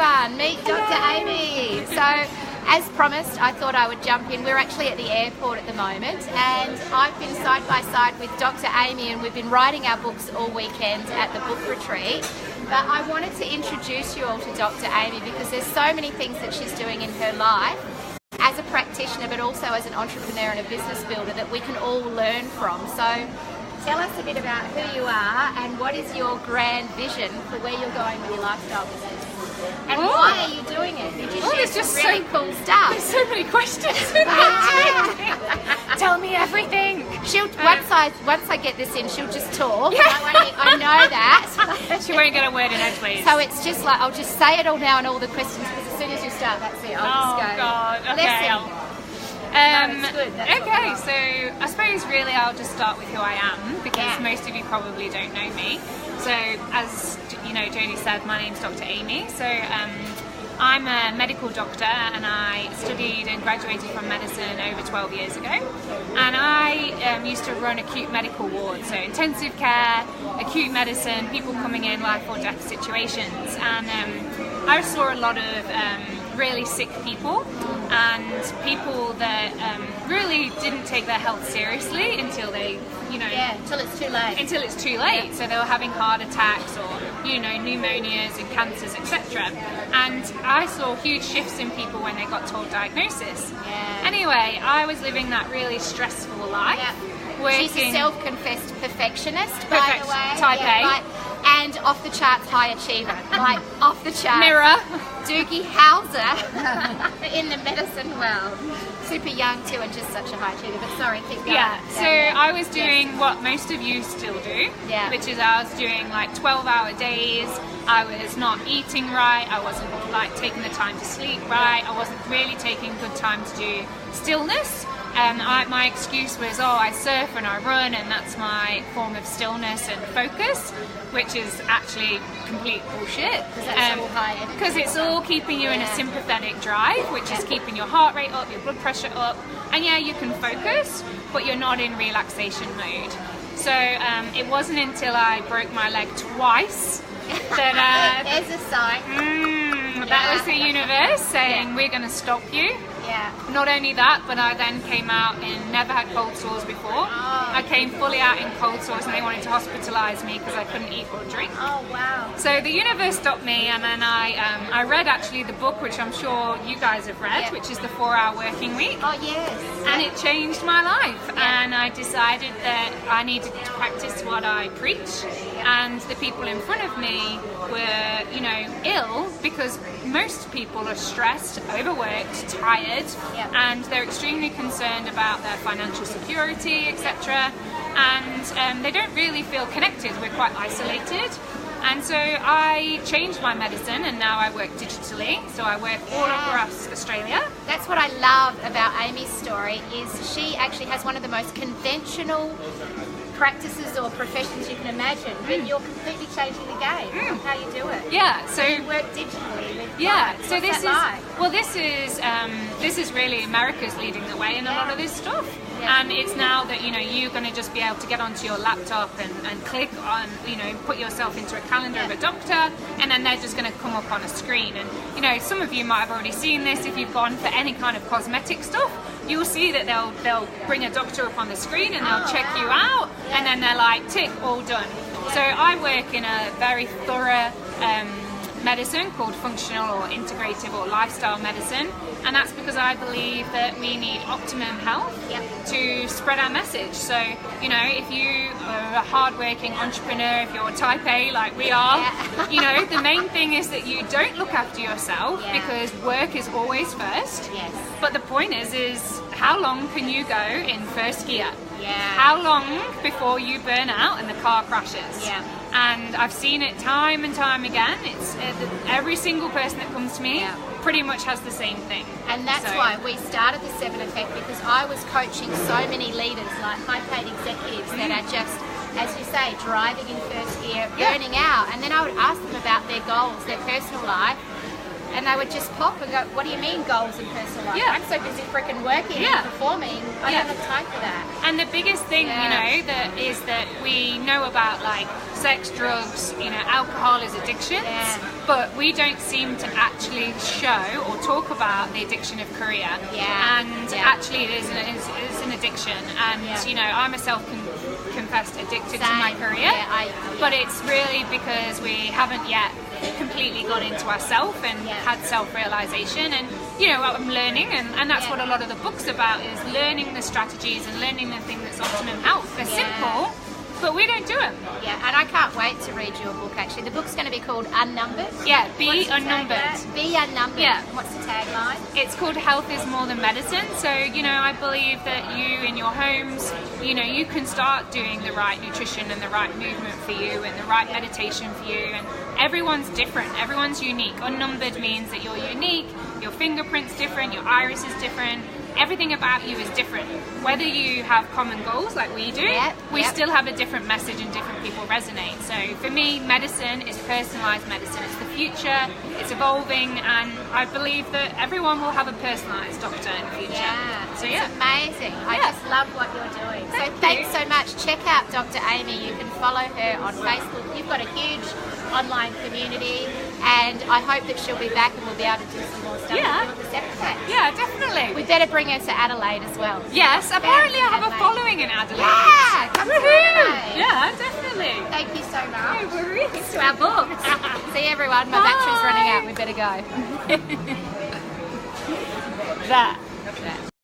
everyone, meet Dr. Amy. So, as promised, I thought I would jump in. We're actually at the airport at the moment, and I've been side by side with Dr. Amy, and we've been writing our books all weekend at the book retreat. But I wanted to introduce you all to Dr. Amy because there's so many things that she's doing in her life as a practitioner, but also as an entrepreneur and a business builder that we can all learn from. So tell us a bit about who you are and what is your grand vision for where you're going with your lifestyle business. And why are you doing it? You just some really cool stuff. There's so many questions. Tell me everything. Once I get this in, she'll just talk. Yeah. I know that. She won't get a word in edgeways. So it's just like, I'll just say it all now and all the questions, because as soon as you start, that's it. I'll just go. God. Okay. Okay, so I suppose really I'll just start with who I am, because most of you probably don't know me. So as you know, Jodie said, my name's Dr. Amy. So I'm a medical doctor, and I studied and graduated from medicine over 12 years ago. And I used to run acute medical wards, so intensive care, acute medicine, people coming in life or death situations. And I saw a lot of really sick people, and people that really didn't take their health seriously until they, until it's too late. Until it's too late. Yeah. So they were having heart attacks or, pneumonias and cancers, etc. And I saw huge shifts in people when they got told diagnosis. Yeah. Anyway, I was living that really stressful life. Yeah. She's a self-confessed perfectionist, by the way. Type A. And off the charts high achiever, like off the charts. Mirror. Doogie Howser in the medicine world. Super young too, and just such a high achiever. But sorry, keep going. Yeah. So I was doing what most of you still do, which is I was doing like 12-hour days. I was not eating right. I wasn't taking the time to sleep right. I wasn't really taking good time to do stillness. My excuse was, I surf and I run, and that's my form of stillness and focus, which is actually complete bullshit. Because it's all keeping you in a sympathetic drive, which is keeping your heart rate up, your blood pressure up, and you can focus, but you're not in relaxation mode. So it wasn't until I broke my leg twice that there's a sign. That was the universe saying, we're going to stop you. Yeah. Not only that, but I then came out and never had cold sores before. I came fully out in cold sores, and they wanted to hospitalise me because I couldn't eat or drink. Oh, wow. So the universe stopped me, and then I read actually the book, which I'm sure you guys have read, which is The 4-Hour Working Week. Oh, yes. And it changed my life. And I decided that I needed to practice what I preach. And the people in front of me were, ill, because most people are stressed, overworked, tired, and they're extremely concerned about their financial security, etc. And they don't really feel connected. We're quite isolated. And so I changed my medicine, and now I work digitally. So I work all across Australia. That's what I love about Amy's story, is she actually has one of the most conventional practices or professions you can imagine, but you're completely changing the game of how you do it. Yeah, so you work digitally with so this is really America's leading the way in a lot of this stuff. And it's now that you're going to just be able to get onto your laptop and click on, put yourself into a calendar of a doctor, and then they're just going to come up on a screen. And some of you might have already seen this. If you've gone for any kind of cosmetic stuff, you'll see that they'll bring a doctor up on the screen, and they'll check you out, and then they're like, tick, all done. So I work in a very thorough medicine called functional or integrative or lifestyle medicine, and that's because I believe that we need optimum health to spread our message. So if you are a hard-working entrepreneur, if you're type A like we are, the main thing is that you don't look after yourself, because work is always first. But the point is how long can you go in first gear? How long before you burn out and the car crashes? And I've seen it time and time again. It's every single person that comes to me pretty much has the same thing. And that's why we started the 7 Effect, because I was coaching so many leaders, like high-paid executives that are just, as you say, driving in first gear, burning out. And then I would ask them about their goals, their personal life, and they would just pop and go, what do you mean goals and personal life? Yeah. I'm so busy freaking working Yeah. and performing, I don't have time for that. And the biggest thing, you know, that is that we know about like sex, drugs, you know, alcohol is addictions, but we don't seem to actually show or talk about the addiction of career. And actually, it is an addiction. And you know, I'm a self-confessed addicted to my career, but it's really because we haven't yet completely got into ourselves and had self-realization. And you know, I'm learning, and that's what a lot of the book's about, is learning the strategies and learning the thing that's optimum health. They're simple, but we don't do them. Yeah, and I can't wait to read your book, actually. The book's going to be called Unnumbered. Yeah, Be Unnumbered. Be Unnumbered. Yeah. What's the tagline? It's called Health is More Than Medicine. So, you know, I believe that you in your homes, you know, you can start doing the right nutrition and the right movement for you and the right meditation for you. And everyone's different. Everyone's unique. Unnumbered means that you're unique. Your fingerprint's different. Your iris is different. Everything about you is different. Whether you have common goals like we do, we still have a different message and different people resonate. So for me, medicine is personalised medicine. It's the future, it's evolving, and I believe that everyone will have a personalised doctor in the future. Yeah, So it's amazing. I just love what you're doing. So thanks so much. Check out Dr. Amy. You can follow her on Facebook. You've got a huge online community, and I hope that she'll be back and we'll be able to do some more stuff with this episode. Yeah, definitely. We better bring her to Adelaide as well. Yes, apparently I have a following in Adelaide. Yeah, come to Adelaide. Yeah, definitely. Thank you so much. No worries. It's to our books. See everyone, my battery's running out. We better go. That.